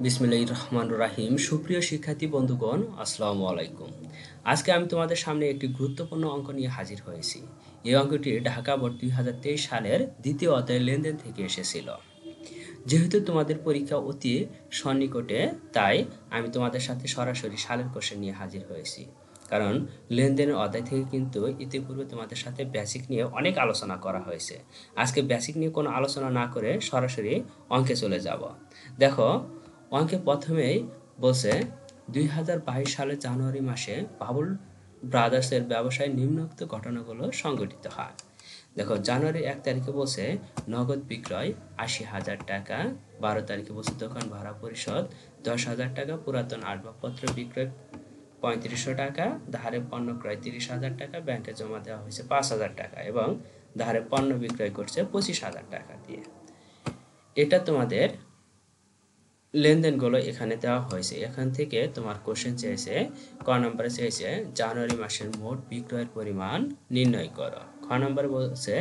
বিসমিল্লাহির রহমানির রহিম। সুপ্রিয় শিক্ষার্থী বন্ধুগণ, আসসালামু আলাইকুম। আজকে আমি তোমাদের সামনে একটি গুরুত্বপূর্ণ অঙ্ক নিয়ে হাজির হয়েছি। এই অঙ্কটি ঢাকা বোর্ড 2023 সালের দ্বিতীয় অধ্যায়ের লেনদেন থেকে এসেছিল। যেহেতু তোমাদের পরীক্ষা অতি সন্নিকটে, তাই আমি তোমাদের সাথে সরাসরি সালের কোশ্চেন নিয়ে হাজির হয়েছি। কারণ লেনদেনের অধ্যায় থেকে কিন্তু ইতিপূর্বে তোমাদের সাথে বেসিক নিয়ে অনেক আলোচনা করা হয়েছে। আজকে বেসিক নিয়ে কোনো আলোচনা না করে সরাসরি অঙ্কে চলে যাব। দেখো, অঙ্কে প্রথমেই বলছে 2022 সালের জানুয়ারি মাসে বাবুল ব্রাদার্সের ব্যবসায় নিম্নোক্ত ঘটনাগুলো সংঘটিত হয়। দেখো, জানুয়ারি 1 তারিখে বলছে নগদ বিক্রয় 80,000 টাকা, 12 তারিখে বলছে দোকান ভাড়া পরিশোধ 10,000 টাকা, পুরাতন আসবাবপত্র বিক্রয় 3500 টাকা, ধারে পণ্য ক্রয় 30,000 টাকা, ব্যাংকে জমা দেওয়া হয়েছে 5,000 টাকা এবং ধারে পণ্য বিক্রয় করছে 25,000 টাকা দিয়ে। এটা তোমাদের লেনদেনগুলো এখানে দেওয়া হয়েছে। এখান থেকে তোমার কোশ্চেন চেয়েছে, ক নম্বরে চেয়েছে জানুয়ারি মাসের মোট বিক্রয়ের পরিমাণ নির্ণয় করো। খ নম্বরে বলছে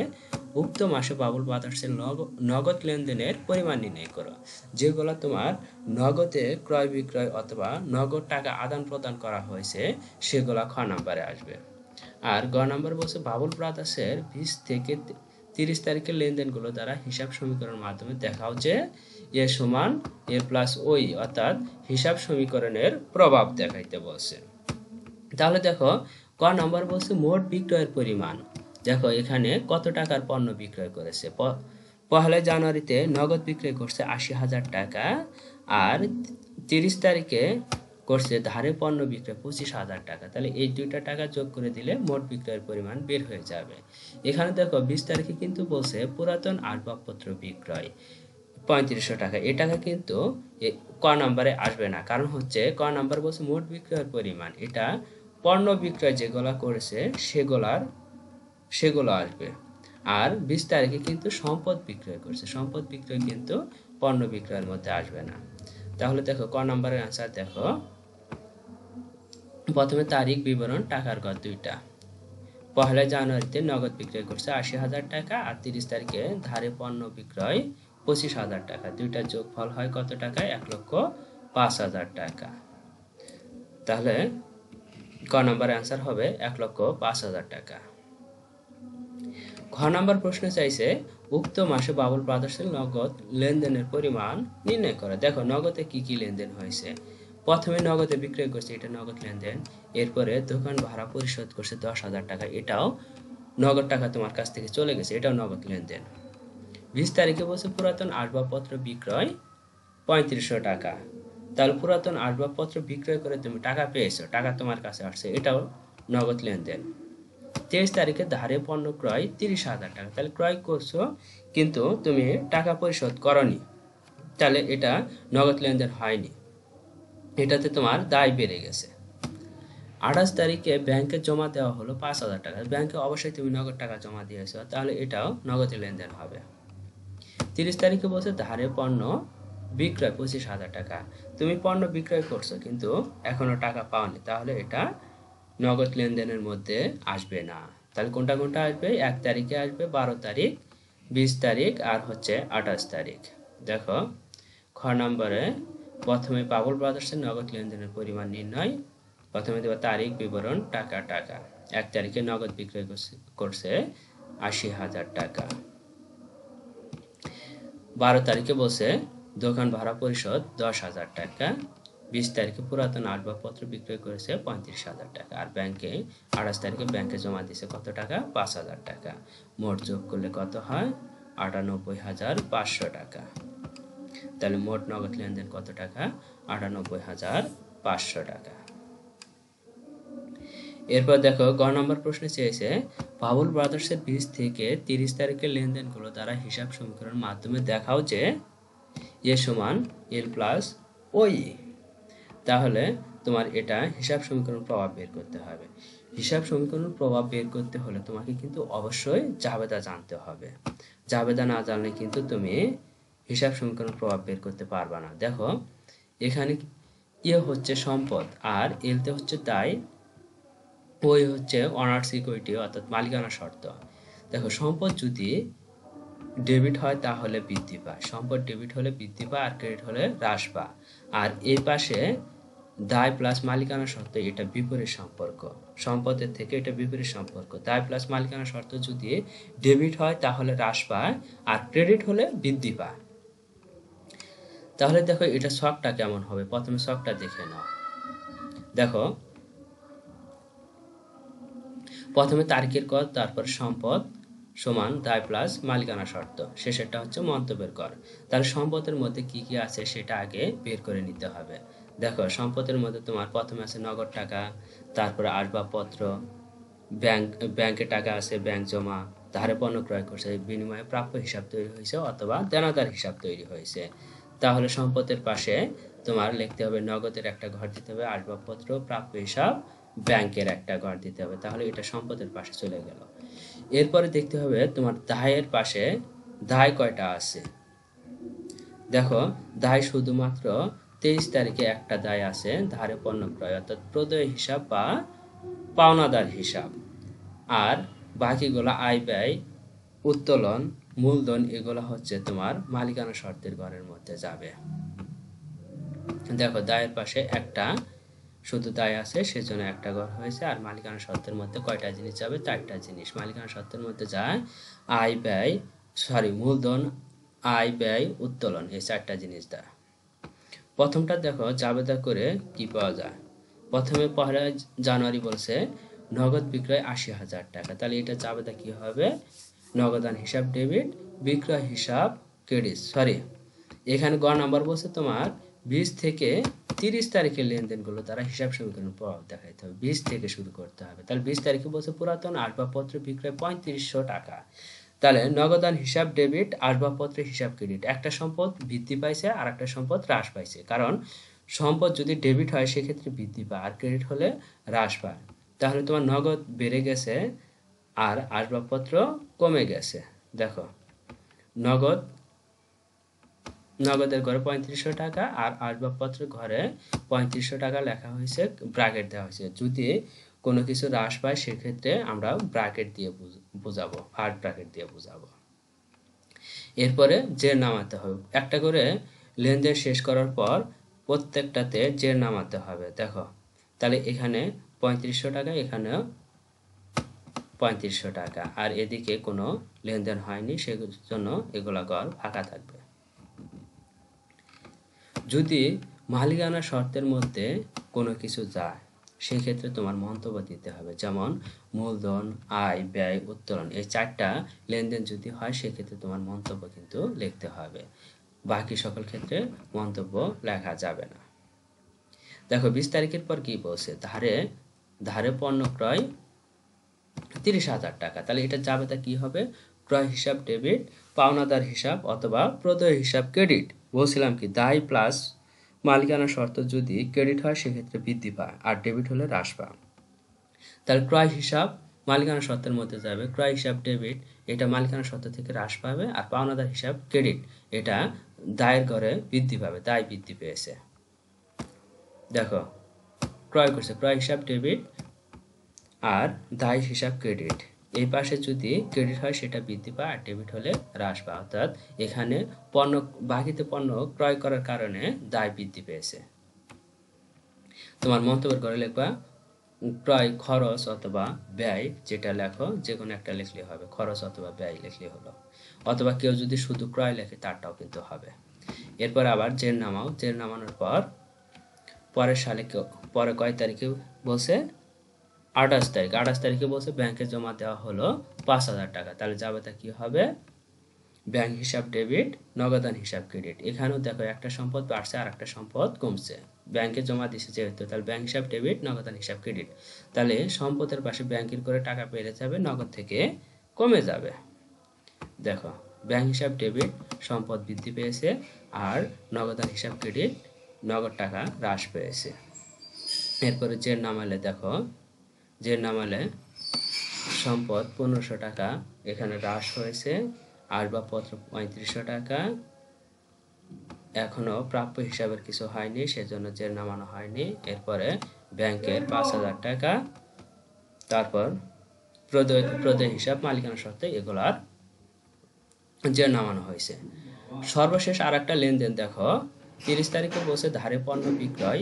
উক্ত মাসে বাবুল ব্রাদার্সের নগদ লেনদেনের পরিমাণ নির্ণয় করো। যেগুলো তোমার নগদে ক্রয় বিক্রয় অথবা নগদ টাকা আদান প্রদান করা হয়েছে সেগুলো খ নম্বরে আসবে। আর গ নম্বর বলছে বাবুল ব্রাদার্সের 20 থেকে 30 তারিখের লেনদেনগুলো দ্বারা হিসাব সমীকরণের মাধ্যমে দেখাও যে এ সমান এ প্লাস ওই, অর্থাৎ হিসাব সমীকরণের প্রভাব দেখাইতে বলছে। তাহলে দেখো, ক নম্বর বলছে মোট বিক্রয়ের পরিমাণ। দেখো এখানে কত টাকার পণ্য বিক্রয় করেছে। পহেলা জানুয়ারিতে নগদ বিক্রয় করছে 80,000 টাকা, আর 30 তারিখে করছে ধারে পণ্য বিক্রয় 25,000 টাকা। তাহলে এই দুইটা টাকা যোগ করে দিলে মোট বিক্রয়ের পরিমাণ বের হয়ে যাবে। এখানে দেখো 20 তারিখে কিন্তু বলছে পুরাতন আসবাবপত্র বিক্রয় 3500 টাকা। এই টাকা কিন্তু ক নম্বরে আসবে না, কারণ হচ্ছে ক নম্বর বলছে মোট বিক্রয়ের পরিমাণ, এটা পণ্য বিক্রয় যেগুলা করেছে সেগুলো আসবে। আর 20 তারিখে কিন্তু সম্পদ বিক্রয় করছে, সম্পদ বিক্রয় কিন্তু পণ্য বিক্রয়ের মধ্যে আসবে না। তাহলে দেখো ক নম্বরের আনসার দেখো, প্রথমে তারিখ বিবরণ টাকার গড় দুইটা। পহেলা জানুয়ারিতে নগদ বিক্রয় করছে 80,000 টাকা, আর 30 তারিখে ধারে পণ্য বিক্রয় 25,000 টাকা। দুইটা যোগফল হয় কত টাকা? 1,05,000 টাকা। তাহলে ক নম্বর অ্যান্সার হবে 1,05,000 টাকা। ঘ নম্বর প্রশ্ন চাইছে উক্ত মাসে বাবুল ব্রাদার্সের নগদ লেনদেনের পরিমাণ নির্ণয় করে। দেখো নগদে কি কি লেনদেন হয়েছে। প্রথমে নগদে বিক্রয় করছে, এটা নগদ লেনদেন। এরপরে দোকান ভাড়া পরিশোধ করছে 10,000 টাকা, এটাও নগদ টাকা তোমার কাছ থেকে চলে গেছে, এটাও নগদ লেনদেন। 20 তারিখে বলছে পুরাতন আসবাবপত্র বিক্রয় 3500 টাকা। তাহলে পুরাতন আসবাবপত্র বিক্রয় করে তুমি টাকা পেয়েছো, টাকা তোমার কাছে আসছে, এটাও নগদ লেনদেন। 23 তারিখে ধারে পণ্য ক্রয় 30,000 টাকা। তাহলে ক্রয় করছো কিন্তু তুমি টাকা পরিশোধ করনি, তাহলে এটা নগদ লেনদেন হয়নি, এটাতে তোমার দায় বেড়ে গেছে। 28 তারিখে ব্যাংকে জমা দেওয়া হলো 5,000 টাকা। ব্যাংকে অবশ্যই তুমি নগদ টাকা জমা দিয়েছো, তাহলে এটাও নগদ লেনদেন হবে। 30 তারিখে বলছে ধারে পণ্য বিক্রয় 25,000 টাকা। তুমি পণ্য বিক্রয় করছো কিন্তু এখনো টাকা পাওনি, তাহলে এটা নগদ লেনদেনের মধ্যে আসবে না। তাহলে কোনটা কোনটা আসবে? 1 তারিখে আসবে, 12 তারিখ, 20 তারিখ আর হচ্ছে 28 তারিখ। দেখো খ নম্বরে প্রথমে বাবুল ব্রাদার্সের নগদ লেনদেনের পরিমাণ নির্ণয়। প্রথমে দেবো তারিখ বিবরণ টাকা টাকা। 1 তারিখে নগদ বিক্রয় করছে 80,000 টাকা। 12 তারিখে বলছে দোকান ভাড়া পরিশোধ 10,000 টাকা। 20 তারিখে পুরাতন আসবাবপত্র বিক্রয় করেছে 35,000 টাকা। আর ব্যাংকে 28 তারিখে ব্যাংকে জমা দিয়েছে কত টাকা? 5,000 টাকা। মোট যোগ করলে কত হয়? 98,500 টাকা। তাহলে মোট নগদ লেনদেন কত টাকা? 98,500 টাকা। এরপর দেখো গ নম্বর প্রশ্নে চেয়েছে বাবুল ব্রাদার্সের 20 থেকে 30 তারিখের লেনদেনগুলো দ্বারা হিসাব সমীকরণের মাধ্যমে দেখাও যে এ সমান এল প্লাস ওই। তাহলে তোমার এটা হিসাব সমীকরণ প্রভাব বের করতে হবে। হিসাব সমীকরণ প্রভাব বের করতে হলে তোমাকে কিন্তু অবশ্যই জাবেদা জানতে হবে। জাবেদা না জানলে কিন্তু তুমি হিসাব সমীকরণ প্রভাব বের করতে পারবা না। দেখো এখানে ইয়ে হচ্ছে সম্পদ, আর এলতে হচ্ছে দায়, ওই হচ্ছে অনার্স ইকুইটি অর্থাৎ মালিকানা শর্ত। দেখো সম্পদ যদি ডেবিট হয় তাহলে বৃদ্ধি পায়, সম্পদ ডেবিট হলে বৃদ্ধি পায় আর ক্রেডিট হলে হ্রাস পায়। আর এই পাশে দায় প্লাস মালিকানা শর্ত, এটা বিপরীত সম্পর্ক, সম্পদের থেকে এটা বিপরীত সম্পর্ক। দায় প্লাস মালিকানা শর্ত যদি ডেবিট হয় তাহলে হ্রাস পায় আর ক্রেডিট হলে বৃদ্ধি পায়। তাহলে দেখো এটা ছকটা কেমন হবে, প্রথমে ছকটা দেখে নাও। দেখো প্রথমে তারিখের কর, তারপর সম্পদ সমান দায় প্লাস মালিকানা শর্ত, শেষেরটা হচ্ছে মন্তব্যের কর। তাহলে সম্পদের মধ্যে কি কি আছে সেটা আগে বের করে নিতে হবে। দেখো সম্পদের মধ্যে তোমার প্রথমে আছে নগদ টাকা, তারপরে আসবাবপত্র, ব্যাংকে টাকা আছে, ব্যাংক জমা, ধারে পণ্য ক্রয় করছে, বিনিময়ে প্রাপ্য হিসাব তৈরি হয়েছে অথবা দেনাদার হিসাব তৈরি হয়েছে। তাহলে সম্পদের পাশে তোমার লিখতে হবে নগদের একটা ঘর দিতে হবে, আসবাবপত্র, প্রাপ্য হিসাব, ব্যাংকের একটা ঘর দিতে হবে। তাহলে এটা সম্পদের পাশে চলে গেল। এরপরে দেখতে হবে তোমার দায়ের পাশে দায় কয়টা আছে। দেখো দায় শুধুমাত্র 23 তারিখে একটা দায় আছে, ধারে পণ্য ক্রয় অর্থাৎ প্রদেয় হিসাব বা পাওনাদার হিসাব। আর বাকিগুলো আয় ব্যয়, উত্তোলন, মূলধন, এগুলো হচ্ছে তোমার মালিকানা শর্তের ঘরের মধ্যে যাবে। দেখো দায়ের পাশে একটা শুধু দায় আছে সেজন্য একটা ঘর হয়েছে, আর মালিকানা শর্তের মধ্যে কয়টা জিনিস যাবে, 4টা জিনিস। মালিকানা শর্তের মধ্যে যায় আয় ব্যয়, মূলধন, আয় ব্যয়, উত্তোলন, এই 4টা জিনিস দ্বারা। প্রথমটা দেখো জাবেদা করে কি পাওয়া যায়। প্রথমে 1 জানুয়ারি বলছে নগদ বিক্রয় 80,000 টাকা, তাহলে এটা জাবেদা কি হবে, নগদান হিসাব ডেবিট, বিক্রয় হিসাব ক্রেডিট। এখানে গ নাম্বার বলছে তোমার 20 থেকে 30 তারিখের লেনদেনগুলো তারা হিসাব সমীকরণের প্রভাব দেখাইতে হবে, 20 থেকে শুরু করতে হবে। তাহলে 20 তারিখে বলছে পুরাতন আসবাবপত্র বিক্রয় 3500 টাকা, তাহলে নগদান হিসাব ডেবিট, আসবাবপত্রের হিসাব ক্রেডিট। একটা সম্পদ বৃদ্ধি পাইছে আর একটা সম্পদ হ্রাস পাইছে, কারণ সম্পদ যদি ডেবিট হয় সেক্ষেত্রে বৃদ্ধি পায় আর ক্রেডিট হলে হ্রাস পায়। তাহলে তোমার নগদ বেড়ে গেছে আর আসবাবপত্র কমে গেছে। দেখো নগদের ঘরে 3500 টাকা আর আসবাবপত্রের ঘরে 3500 টাকা লেখা হয়েছে, ব্র্যাকেট দেওয়া হয়েছে। যদি কোনো কিছু হ্রাস পায় সেক্ষেত্রে আমরা ব্র্যাকেট দিয়ে বোঝাবো, হার্ড ব্র্যাকেট দিয়ে বোঝাবো। এরপরে জের নামাতে হবে, একটা করে লেনদেন শেষ করার পর প্রত্যেকটাতে জের নামাতে হবে। দেখো তাহলে এখানে 3500 টাকা, এখানেও 3500 টাকা, আর এদিকে কোনো লেনদেন হয়নি সেজন্য এগুলা ঘর ফাঁকা থাকবে। যদি মালিকানা শর্তের মধ্যে কোনো কিছু যায় সেক্ষেত্রে তোমার মন্তব্য দিতে হবে, যেমন মূলধন, আয় ব্যয়, উত্তোলন, এই 4টা লেনদেন যদি হয় সেক্ষেত্রে তোমার মন্তব্য কিন্তু লিখতে হবে, বাকি সকল ক্ষেত্রে মন্তব্য লেখা যাবে না। দেখো 20 তারিখের পর কি বলছে, ধারে পণ্য ক্রয় 30,000 টাকা, তাহলে এটা জাবেদা কি হবে, ক্রয় হিসাব ডেবিট, পাওনাদার হিসাব অথবা প্রদেয় হিসাব ক্রেডিট। বলছিলাম কি দায় প্লাস মালিকানা শর্ত যদি ক্রেডিট হয় সেক্ষেত্রে বৃদ্ধি পায় আর ডেবিট হলে হ্রাস পায়। তাহলে ক্রয় হিসাব মালিকানা শর্তের মধ্যে যাবে, ক্রয় হিসাব ডেবিট, এটা মালিকানা শর্ত থেকে হ্রাস পাবে, আর পাওনাদার হিসাব ক্রেডিট, এটা দায়ের ঘরে বৃদ্ধি পাবে, দায় বৃদ্ধি পেয়েছে। দেখো ক্রয় করছে, ক্রয় হিসাব ডেবিট আর দায় হিসাব ক্রেডিট, এই পাশে যদি ক্রেডিট হয় সেটা বৃদ্ধি পায় আর ডেবিট হলে হ্রাস পায়, অর্থাৎ এখানে বাকিতে পণ্য ক্রয় করার কারণে দায় বৃদ্ধি পেয়েছে। তোমার মন্তব্যের ঘরে লিখবা ক্রয় খরচ অথবা ব্যয়, যেটা লেখো যে কোনো একটা লিখলে হবে, খরচ অথবা ব্যয় লিখলে হলো, অথবা কেউ যদি শুধু ক্রয় লেখে তারটাও কিন্তু হবে। এরপর আবার জের নামাও, জের নামানোর পর পরের সালে পরে কয় তারিখে বলছে, 28 তারিখ, 28 তারিখে বলছে ব্যাংকে জমা দেওয়া হলো 5,000 টাকা, তাহলে জাবেদা কি হবে, ব্যাংক হিসাব ডেবিট, নগদান হিসাব ক্রেডিট। এখানেও দেখো একটা সম্পদ বাড়ছে আর একটা সম্পদ কমছে, ব্যাংকে জমা দিছে যেহেতু, তাহলে ব্যাংক হিসাব ডেবিট, নগদান হিসাব ক্রেডিট। তাহলে সম্পদের পাশে ব্যাংকের করে টাকা বেড়ে যাবে, নগদ থেকে কমে যাবে। দেখো ব্যাংক হিসাব ডেবিট, সম্পদ বৃদ্ধি পেয়েছে, আর নগদান হিসাব ক্রেডিট, নগদ টাকা হ্রাস পেয়েছে। এরপরে জের নামালে দেখো, জের নামালে সম্পদ 1500 টাকা এখানে হ্রাস হয়েছে, আসবাবপত্র 3500 টাকা, এখনো প্রাপ্য হিসাবের কিছু হয়নি সেজন্য জের নামানো হয়নি। এরপরে ব্যাংকের 5,000 টাকা, তারপর প্রদেয় হিসাব, মালিকানা শর্তে, এগুলার যে নামানো হয়েছে। সর্বশেষ আর একটা লেনদেন দেখো, 30 তারিখে বসে ধারে পণ্য বিক্রয়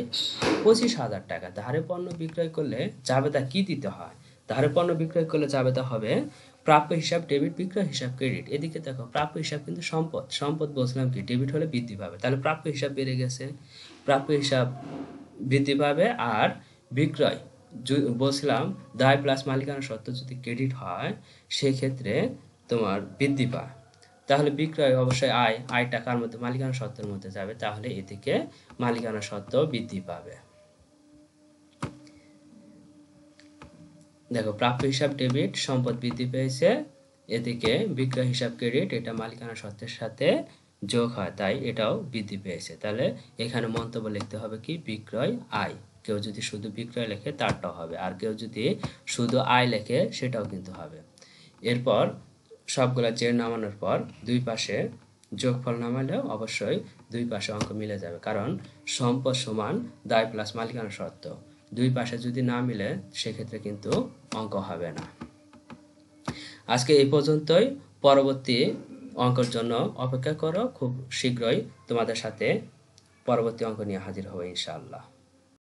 25,000 টাকা। ধারে পণ্য বিক্রয় করলে জাবেদা কি দিতে হয়? ধারে পণ্য বিক্রয় করলে জাবেদা হবে প্রাপ্য হিসাব ডেবিট, বিক্রয় হিসাব ক্রেডিট। এদিকে দেখো প্রাপ্য হিসাব কিন্তু সম্পদ, সম্পদ বলছিলাম কি ডেবিট হলে বৃদ্ধি পাবে, তাহলে প্রাপ্য হিসাব বেড়ে গেছে, প্রাপ্য হিসাব বৃদ্ধি পাবে। আর বিক্রয় বলছিলাম দায় প্লাস মালিকানা সত্ত্ব যদি ক্রেডিট হয় সেক্ষেত্রে তোমার বৃদ্ধি পায়। তাহলে বিক্রয় অবশ্যই আয় টাকার মধ্যে মালিকানা সত্ত্বের মধ্যে যাবে, তাহলে এদিকে মালিকানা সত্ত্ব বৃদ্ধি পাবে। দেখো প্রাপ্য হিসাব ডেবিট, সম্পদ বৃদ্ধি পেয়েছে, এদিকে বিক্রয় হিসাব ক্রেডিট, এটা মালিকানা সত্ত্বের সাথে যোগ হয় তাই এটাও বৃদ্ধি পেয়েছে। তাহলে এখানে মন্তব্য লিখতে হবে কি বিক্রয় আয়। কেউ যদি শুধু বিক্রয় লেখে তারটাও হবে, আর কেউ যদি শুধু আয় লেখে সেটাও কিন্তু হবে। এরপর সবগুলা জের নামানোর পর দুই পাশে যোগফল নামালেও অবশ্যই দুই পাশে অঙ্ক মিলে যাবে, কারণ সম্পদ সমান দায় প্লাস মালিকানা সত্ত্ব, দুই পাশে যদি না মিলে সেক্ষেত্রে কিন্তু অঙ্ক হবে না। আজকে এই পর্যন্তই, পরবর্তী অঙ্কের জন্য অপেক্ষা করো, খুব শীঘ্রই তোমাদের সাথে পরবর্তী অঙ্ক নিয়ে হাজির হবো ইনশাআল্লাহ।